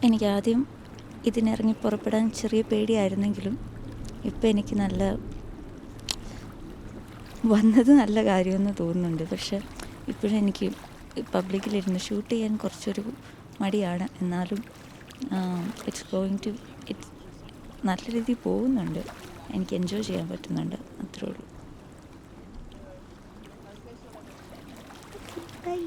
എനിക്കാദ്യം ഇതിനിറങ്ങി പുറപ്പെടാൻ ചെറിയ പേടിയായിരുന്നെങ്കിലും ഇപ്പം എനിക്ക് വന്നത് നല്ല കാര്യമെന്ന് തോന്നുന്നുണ്ട്. പക്ഷെ ഇപ്പോഴും എനിക്ക് പബ്ലിക്കിലിരുന്ന് ഷൂട്ട് ചെയ്യാൻ കുറച്ചൊരു മടിയാണ്. എന്നാലും ഇറ്റ്സ് നല്ല രീതിയിൽ പോകുന്നുണ്ട്. എനിക്ക് എൻജോയ് ചെയ്യാൻ പറ്റുന്നുണ്ട്. അത്രേ ഉള്ളൂ. ബൈ.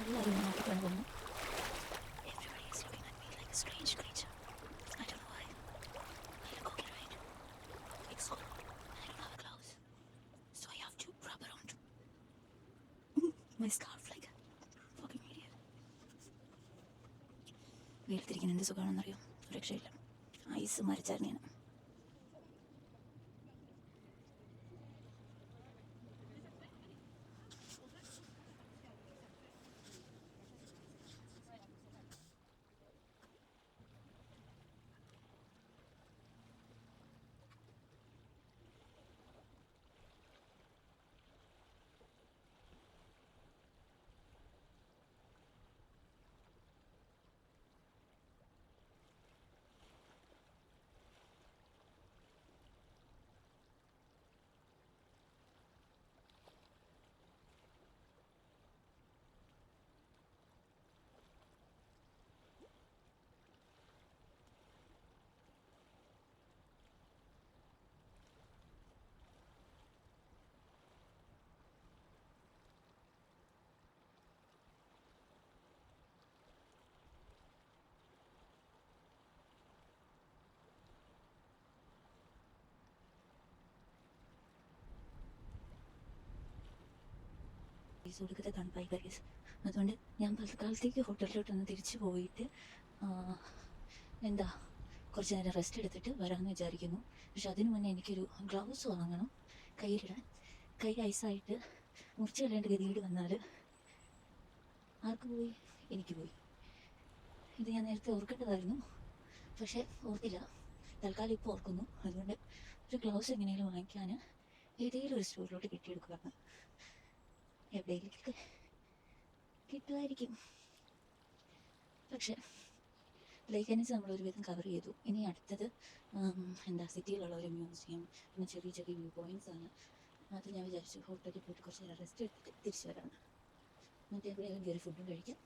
എല്ലാവരും നോക്കിക്കാൻ പോകുന്നു. Everybody is looking at me like a strange creature. I don't know why. I look okay, right? It's cold and I don't have a gloves, so I have to wrap around my scarf like a fucking idiot. വെയിലത്തിരിക്കുന്ന എന്ത് സുഖമാണെന്നറിയോ? രക്ഷയില്ല. Ice മരിച്ചായിരുന്നു ഞാൻ. ഒടുക്കത്തെ തണുപ്പായി Paris. അതുകൊണ്ട് ഞാൻ തൽക്കാലത്തേക്ക് ഹോട്ടലിലോട്ടൊന്ന് തിരിച്ചു പോയിട്ട് കുറച്ച് നേരം റെസ്റ്റ് എടുത്തിട്ട് വരാമെന്ന് വിചാരിക്കുന്നു. പക്ഷെ അതിനു മുന്നേ എനിക്കൊരു ഗ്ലൗസ് വാങ്ങണം കയ്യിലിടാൻ. കൈ ഐസായിട്ട് മുറിച്ച് കളയേണ്ട ഗതിയിൽ വന്നാൽ ആർക്ക് പോയി? എനിക്ക് പോയി. ഇത് ഞാൻ നേരത്തെ ഓർക്കേണ്ടതായിരുന്നു, പക്ഷേ ഓർത്തില്ല. തൽക്കാലം ഇപ്പോൾ ഓർക്കുന്നു. അതുകൊണ്ട് ഒരു ഗ്ലൗസ് എങ്ങനെയെങ്കിലും വാങ്ങിക്കാൻ ഏതെങ്കിലും ഒരു സ്റ്റോറിലോട്ട് കിട്ടിയെടുക്കുകയാണ്. എവിടെയെങ്കിലൊക്കെ കിട്ടുമായിരിക്കും. പക്ഷെ ലേക്ക് വെനീസ് നമ്മളൊരുവിധം കവർ ചെയ്തു. ഇനി അടുത്തത് സിറ്റിയിലുള്ള ഒരു മ്യൂസിയം, പിന്നെ ചെറിയ ചെറിയ വ്യൂ പോയിൻറ്റ്സ് ആണ്. അത് ഞാൻ വിചാരിച്ചു ഹോട്ടലിൽ പോയിട്ട് കുറച്ച് നേരം റെസ്റ്റ് എടുത്തിട്ട് തിരിച്ചു വരാണ്. എന്നിട്ട് എവിടെയെങ്കിലും കയറി ഫുഡും കഴിക്കാം.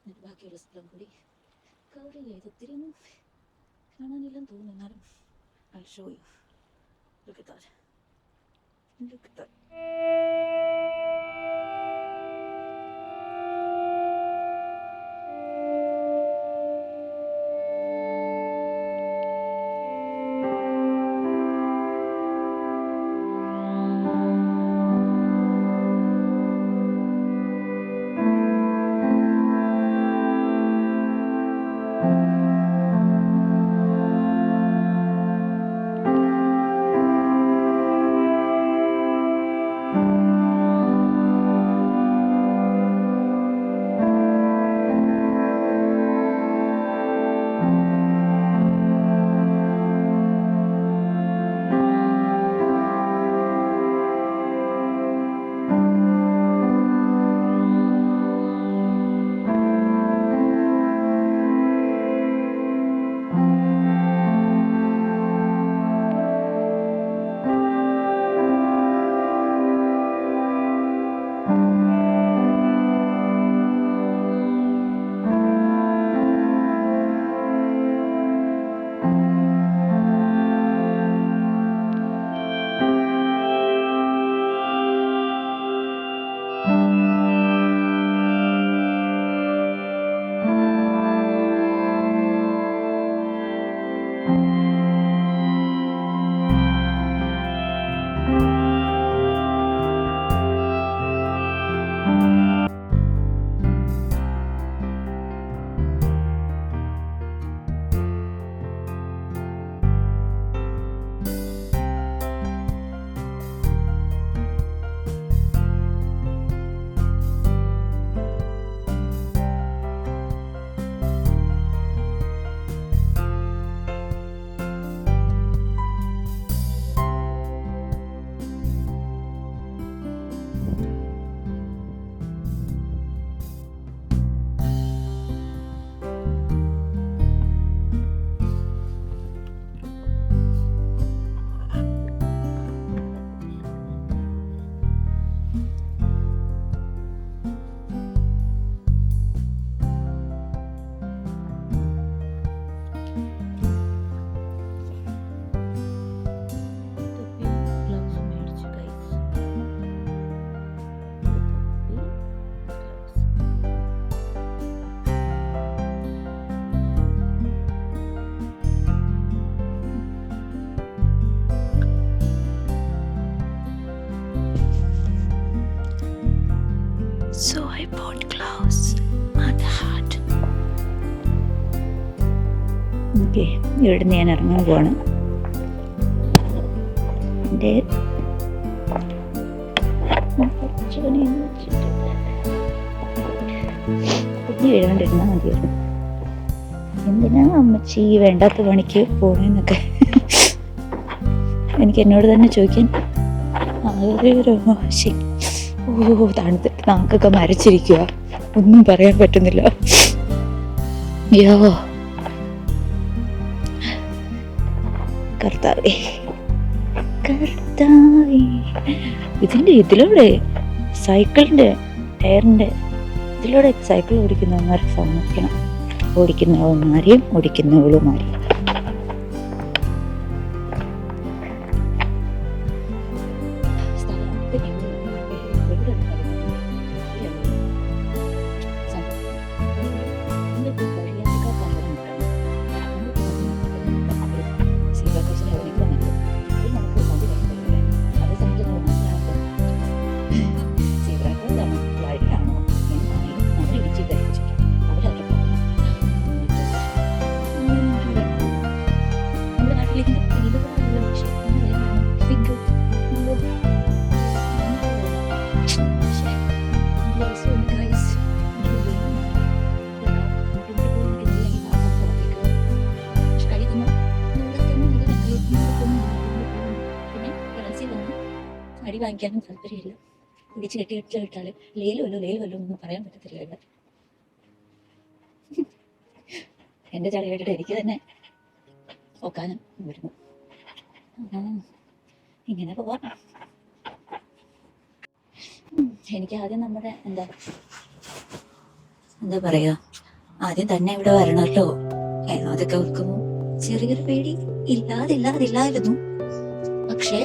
എന്നിട്ട് ബാക്കിയുള്ള സ്ഥലം കൂടി കവർ ചെയ്ത്. ഒത്തിരി ഒന്നും കാണാനില്ലെന്ന് തോന്നുന്നു, എന്നാലും I'll show you. Look at that. Look at that. Okay, ഇവിടുന്ന് ഞാൻ ഇറങ്ങാൻ പോവാണ്. എൻ്റെ കുഞ്ഞ് വീഴാണ്ടിരുന്നാൽ മതിയായിരുന്നു. എന്തിനാ അമ്മച്ചി വേണ്ടാത്ത പണിക്ക് പോണെന്നൊക്കെ എനിക്ക് എന്നോട് തന്നെ ചോദിക്കാൻ ആഗ്രഹ വാശി. തണുത്തിട്ട് നാക്കൊക്കെ മരച്ചിരിക്കുക, ഒന്നും പറയാൻ പറ്റുന്നില്ല. യോ കർത്താവേ കർത്താവേ. ഇതിലൂടെ സൈക്കിളിൻ്റെ ടയറിൻ്റെ ഇതിലൂടെ സൈക്കിൾ ഓടിക്കുന്നവന്മാരെ സമ്മതിക്കണം. ഓടിക്കുന്നവന്മാരെയും ഓടിക്കുന്നവളുമാരെയും. അടി വാങ്ങിക്കാനും താല്പര്യമില്ല. പിടിച്ച് കെട്ടിയിട്ടാൽ ലേലുമല്ലോ ഒന്നും പറയാൻ പറ്റത്തില്ല. ഇവിടെ എൻ്റെ ചളി കേട്ടിട്ട് എനിക്ക് തന്നെ ഒക്കാനും വരുന്നു. ഇങ്ങനെ പോവാം. എനിക്ക് ആദ്യം നമ്മുടെ എന്താ പറയുക, ആദ്യം തന്നെ ഇവിടെ വരണമല്ലോ അതൊക്കെ ഓർക്കുമ്പോൾ ചെറിയൊരു പേടി ഇല്ലാതില്ലായിരുന്നു. പക്ഷേ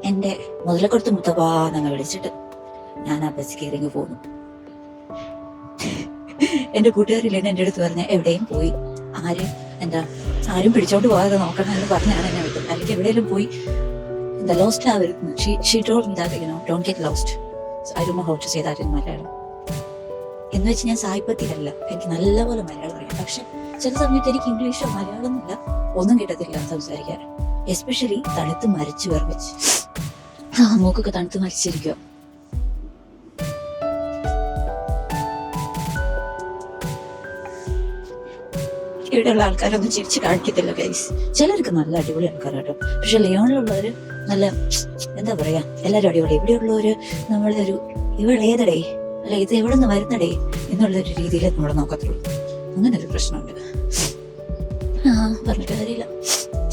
എൻ്റെ മുതലക്കൊടുത്ത് മുത്തപ്പാന്നങ്ങ് വിളിച്ചിട്ട് ഞാൻ ആ ബസ് കയറിങ്ങ് പോന്നു. എൻ്റെ കൂട്ടുകാരില്ലേ എൻ്റെ അടുത്ത് പറഞ്ഞ എവിടെയും പോയി ആരും പിടിച്ചോണ്ട് പോകാതെ നോക്കണം എന്ന് പറഞ്ഞാണ് എന്നെ വിട്ടത്. അല്ലെങ്കിൽ എവിടെയെങ്കിലും പോയി lost ആവരുന്നു. She told me that, don't get lost. So I don't know how to say that in Malayalam. എന്ന് വെച്ച് ഞാൻ സായിപ്പത്തിലല്ല, എനിക്ക് നല്ലപോലെ മലയാളം അറിയാം. പക്ഷെ ചില സമയത്ത് എനിക്ക് ഇംഗ്ലീഷോ മലയാളമൊന്നുമില്ല, ഒന്നും കിട്ടത്തില്ല സംസാരിക്കാൻ. എസ്പെഷ്യലി തണുത്ത് മരിച്ചു വിറപ്പിച്ച് മൂക്കൊക്കെ തണുത്ത് മരിച്ചിരിക്കുക. ഇവിടെയുള്ള ആൾക്കാരൊന്നും ചിരിച്ച് കാണിക്കത്തില്ല ഗൈസ്. ചിലർക്ക് നല്ല അടിപൊളി ആൾക്കാരാട്ടോ. പക്ഷെ ലിയോണിലുള്ളവര് നല്ല എന്താ പറയാ, എല്ലാവരും അടിപൊളി. ഇവിടെയുള്ളവര് നമ്മളൊരു ഇവളേതടേ അല്ല ഇത് എവിടെ നിന്ന് വരുന്നടേ എന്നുള്ളൊരു രീതിയിൽ നമ്മൾ നോക്കത്തുള്ളൂ. അങ്ങനെ ഒരു പ്രശ്നമുണ്ട്. പറഞ്ഞിട്ട് കാര്യമില്ല.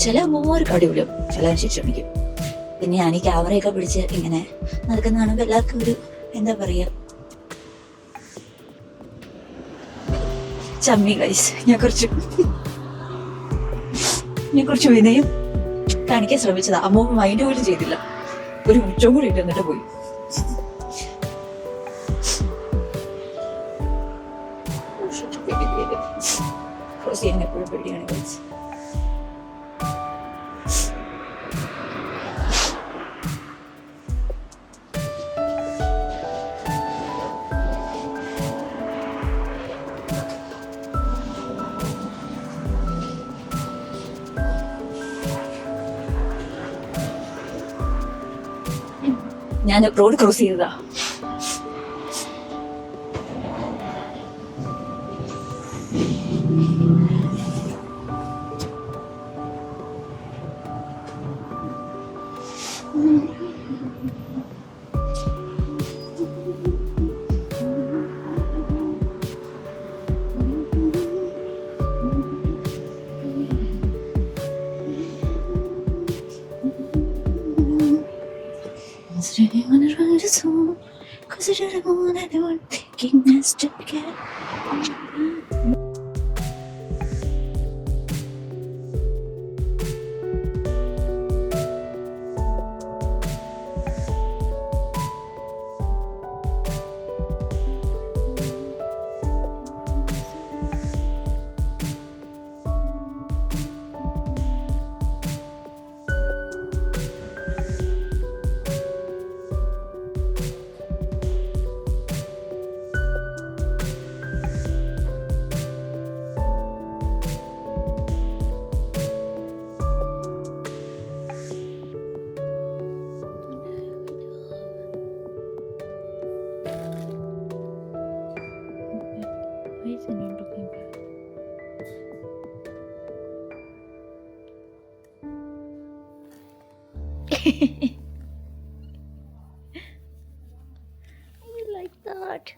ചില അമ്മമാർക്ക് അടിപൊളിയും എല്ലാവരും ശിക്ഷണിക്കും. പിന്നെ ഞാൻ ഈ ക്യാമറയൊക്കെ പിടിച്ച് ഇങ്ങനെ നടക്കുന്ന കാണുമ്പോൾ എല്ലാവർക്കും ഒരു എന്താ പറയാ ചമ്മി ഗൈസ്. ഞാൻ കുറച്ച് വിനയം കാണിക്കാൻ ശ്രമിച്ചതാ. അമ്മ മൈൻഡ് പോലും ചെയ്തില്ല. ഒരു ഉച്ചവും കൂടി ഇട്ട് എന്നിട്ട് പോയി. ക്രോസ് ചെയ്യാൻ എപ്പോഴും പേടിയാണ് ഗൈസ്. ഞാൻ റോഡ് ക്രോസ് ചെയ്തതാ. I wanna write a song, 'cause I didn't want anyone thinking us to get. scene I'm talking about. I like that.